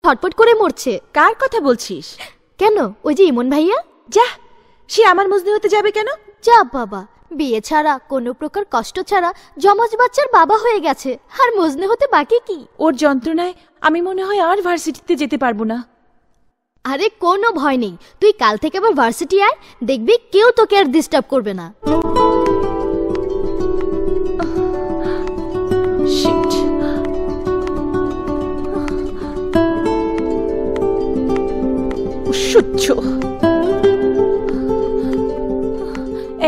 ছটফট করে মরছে। কার কথা বলছিস? কেন, ওই যে ইমন ভাইয়া। যা, সে আমার মজনু হতে যাবে কেন? যা বাবা, বিয়ে ছাড়া কোনো প্রকার কষ্ট ছাড়া জমজ বাচ্চার বাবা হয়ে গেছে, আর মজনু হতে বাকি কি? ওর যন্ত্রণায় আমি মনে হয় আর ভার্সিটিতে যেতে পারবো না। আরে কোনো ভয় নেই, তুই কাল থেকে আবার ভার্সিটি আয়, দেখবি কেউ তোকে আর ডিস্টার্ব করবে না। সহ্য।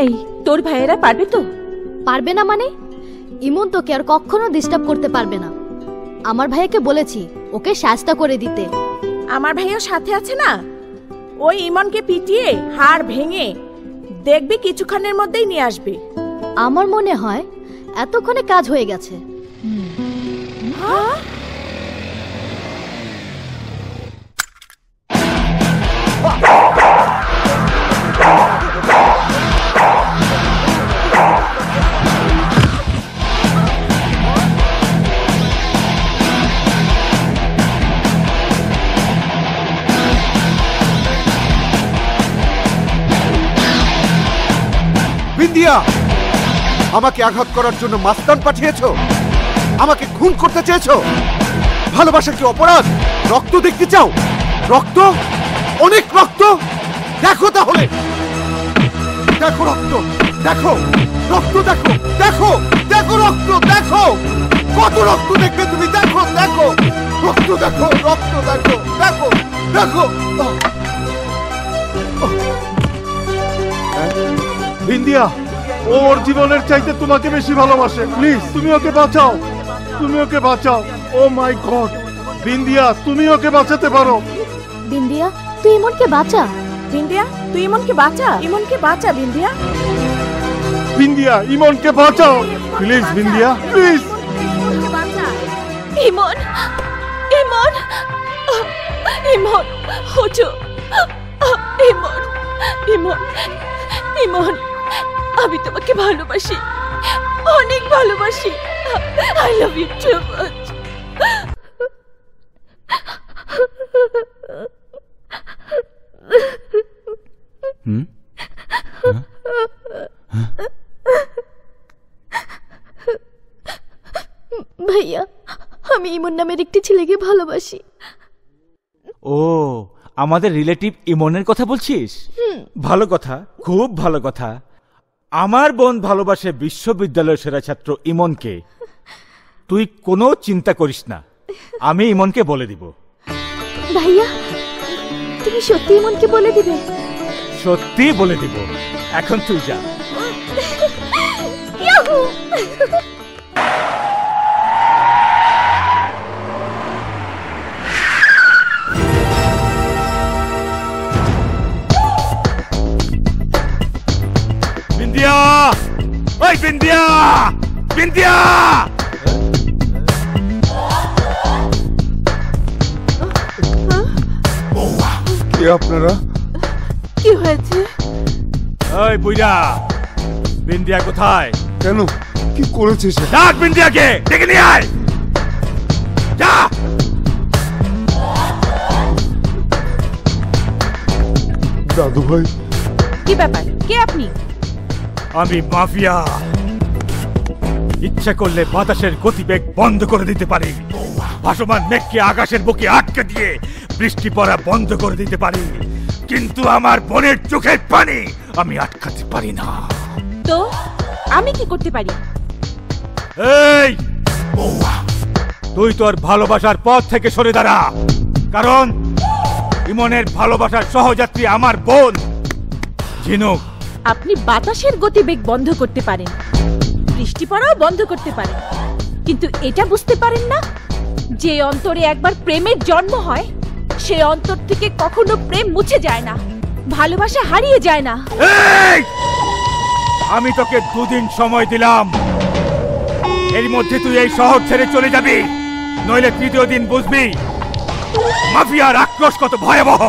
এই, তোর ভাইয়েরা পারবে তো? পারবে না মানে? ইমন তোকে আর কখনো ডিস্টার্ব করতে পারবে না। আমার ভাইয়াকে বলেছি ওকে শাস্তা করে দিতে। আমার ভাইও সাথে আছে না, ওই ইমনকে পিটিয়ে হাড় ভেঙে দেখবি কিছুক্ষণের মধ্যেই নিয়ে আসবে। আমার মনে হয় এতক্ষণে কাজ হয়ে গেছে। হ্যাঁ? বিন্দিয়া, আমাকে আঘাত করার জন্য মাস্তান পাঠিয়েছো? আমাকে খুন করতে চেয়েছো? ভালোবাসা কি অপরাধ? রক্ত দেখতে চাও? রক্ত, অনেক রক্ত। দেখো তাহলে, দেখো রক্ত, দেখো রক্ত, দেখো দেখো দেখো রক্ত, দেখো কত রক্ত দেখবে তুমি। দেখো দেখো রক্ত, দেখো রক্ত, দেখো দেখো দেখো। বিন্দিয়া, ওর জীবনের চাইতে তোমাকে বেশি ভালোবাসে। প্লিজ তুমি ওকে বাঁচাও, তুমি ওকে বাঁচাও। ও মাই গড, বিন্দিয়া তুমি ওকে বাঁচাতে পারো। বিন্দিয়া, তুই ইমনকে বাঁচা। বিন্দিয়া, তুই ইমনকে বাঁচা, ইমনকে বাঁচা। বিন্দিয়া, বিন্দিয়া ইমনকে বাঁচাও প্লিজ। বিন্দিয়া প্লিজ। ইমন, ইমন, ইমন, ওঠো। ইমন, ইমন, ইমন, আমি তোমাকে ভালোবাসি, অনেক ভালোবাসি। I love you so much. ভাইয়া, আমি ইমন নামের একটি ছেলেকে ভালোবাসি। ও, আমাদের রিলেটিভ ইমনের কথা বলছিস? ভালো কথা, খুব ভালো কথা। আমার বোন ভালোবাসে বিশ্ববিদ্যালয়ের সেরা ছাত্র ইমনকে। তুই কোনো চিন্তা করিস না, আমি ইমনকে বলে দিব। ভাইয়া, তুমি সত্যি ইমনকে বলে দিবে? সত্যি বলে দিব। এখন তুই যা। বিন্দিয়া, ওই বিন্দিয়া, বিন্দিয়া। কে আপনারা? কি হয়েছে? ওই বুইড়া, বিন্দিয়া কোথায়? কেন, কি করেছে সে? ডাক বিন্দিয়াকে, ডেকে নিয়ে আয়। যা। দাদু ভাই, কি ব্যাপার? কে আপনি? আমি মাফিয়া। ইচ্ছা করলে বাতাসের গতিবেগ বন্ধ করে দিতে পারি, ভাসমান মেঘকে আকাশের বুকে আটকে দিয়ে বৃষ্টি পড়া বন্ধ করে দিতে পারি, কিন্তু আমার বোনের চোখের পানি আমি আটকাতে পারি না। তো আমি কি করতে পারি? এই, তুই তোর ভালোবাসার পথ থেকে সরে দাঁড়া, কারণ ইমনের ভালোবাসার সহযাত্রী আমার বোন ঝিনুক। আপনি বাতাসের গতিবেগ বন্ধ করতে পারেন, বৃষ্টি পড়াও বন্ধ করতে পারেন, কিন্তু এটা বুঝতে পারেন না যে অন্তরে একবার প্রেমের জন্ম হয়, সে অন্তর থেকে কখনো প্রেম মুছে যায় না, ভালোবাসা হারিয়ে যায় না। এই, আমি তোকে 2 দিন সময় দিলাম, এর মধ্যে তুই এই শহর ছেড়ে চলে যাবি, নইলে 3য় দিন বুঝবি মাফিয়ার আক্রোশ কত ভয়াবহ।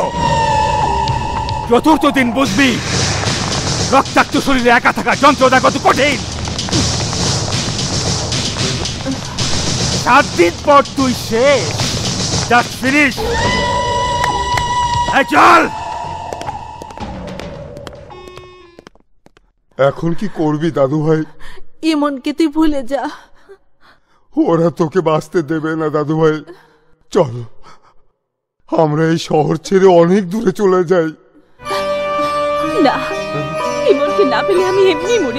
4র্থ দিন বুঝবি রক্তাক্ত শরীরে একা থাকা যন্ত্রণা কত কঠিন। 7 দিন পর তুই শেষ। Just finish. চল। এখন কি করবি দাদু ভাই? ইমনকে তুই ভুলে যা। ওরা তোকে বাঁচতে দেবে না দাদু ভাই। চল আমরা এই শহর ছেড়ে অনেক দূরে চলে যাই। না, ইমনকে না পেলে আমি এমনি মরে